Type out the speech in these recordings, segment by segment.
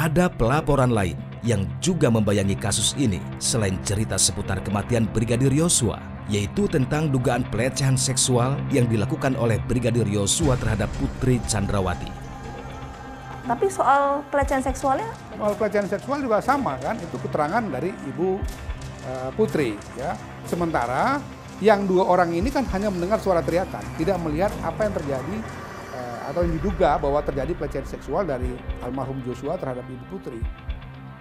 Ada pelaporan lain yang juga membayangi kasus ini selain cerita seputar kematian Brigadir Yosua, yaitu tentang dugaan pelecehan seksual yang dilakukan oleh Brigadir Yosua terhadap Putri Chandrawati. Tapi soal pelecehan seksualnya? Soal pelecehan seksual juga sama kan, itu keterangan dari Ibu Putri. Ya. Sementara yang dua orang ini kan hanya mendengar suara teriakan, tidak melihat apa yang terjadi atau yang diduga bahwa terjadi pelecehan seksual dari almarhum Joshua terhadap Ibu Putri.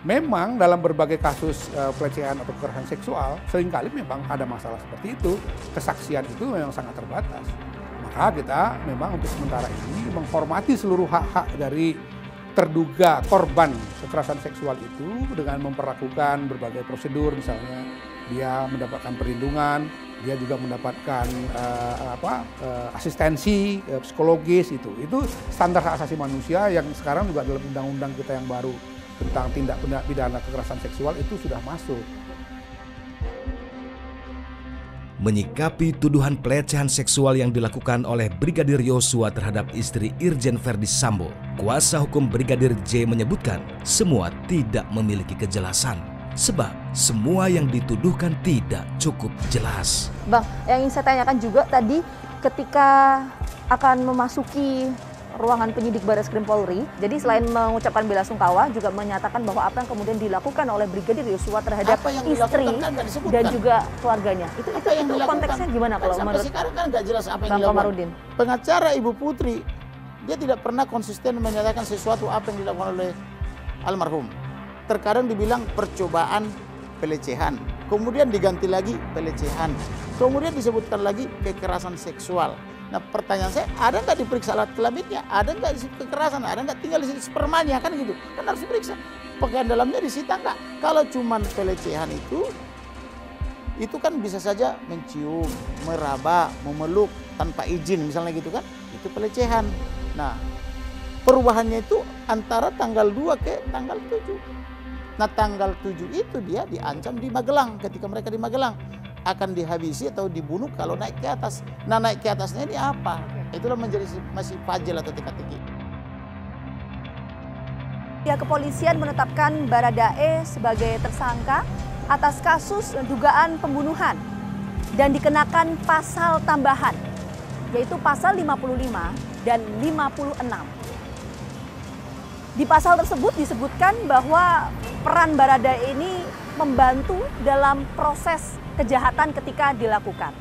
Memang dalam berbagai kasus pelecehan atau kekerasan seksual, seringkali memang ada masalah seperti itu. Kesaksian itu memang sangat terbatas. Maka kita memang untuk sementara ini menghormati seluruh hak-hak dari terduga korban kekerasan seksual itu dengan memperlakukan berbagai prosedur, misalnya dia mendapatkan perlindungan, dia juga mendapatkan asistensi psikologis, itu standar hak asasi manusia yang sekarang juga dalam undang-undang kita yang baru tentang tindak pidana kekerasan seksual itu sudah masuk. Menyikapi tuduhan pelecehan seksual yang dilakukan oleh Brigadir Yosua terhadap istri Irjen Verdi Sambo, kuasa hukum Brigadir J menyebutkan semua tidak memiliki kejelasan. Sebab semua yang dituduhkan tidak cukup jelas. Bang, yang ingin saya tanyakan juga tadi ketika akan memasuki ruangan penyidik Barreskrim Polri, jadi selain mengucapkan bela sungkawa juga menyatakan bahwa apa yang kemudian dilakukan oleh Brigadir Yosua terhadap istri dan juga keluarganya. Itu konteksnya gimana kalau menurut sekarang kan nggak jelas apa yang Bang Komarudin? Pengacara Ibu Putri dia tidak pernah konsisten menyatakan sesuatu apa yang dilakukan oleh almarhum. Terkadang dibilang percobaan pelecehan, kemudian diganti lagi pelecehan, kemudian disebutkan lagi kekerasan seksual. Nah pertanyaan saya, ada nggak diperiksa alat kelaminnya, ada nggak di kekerasan, ada nggak tinggal di spermanya, kan gitu, kan harus diperiksa. Pakaian dalamnya disita nggak? Kalau cuman pelecehan itu kan bisa saja mencium, meraba, memeluk tanpa izin misalnya gitu kan, itu pelecehan. Nah perubahannya itu antara tanggal 2 ke tanggal 7. Nah tanggal 7 itu dia diancam di Magelang, ketika mereka di Magelang akan dihabisi atau dibunuh kalau naik ke atas. Nah naik ke atasnya ini apa? Itulah menjadi masih pajel atau teka-teki. Pihak kepolisian menetapkan Baradae sebagai tersangka atas kasus dugaan pembunuhan dan dikenakan pasal tambahan, yaitu pasal 55 dan 56. Di pasal tersebut disebutkan bahwa peran Baradae ini membantu dalam proses kejahatan ketika dilakukan.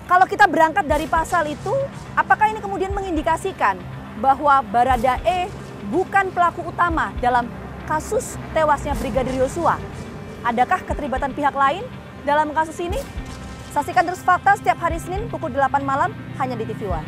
Kalau kita berangkat dari pasal itu, apakah ini kemudian mengindikasikan bahwa Baradae bukan pelaku utama dalam kasus tewasnya Brigadir Yosua? Adakah keterlibatan pihak lain dalam kasus ini? Saksikan terus Fakta setiap hari Senin pukul 8 malam hanya di TV One.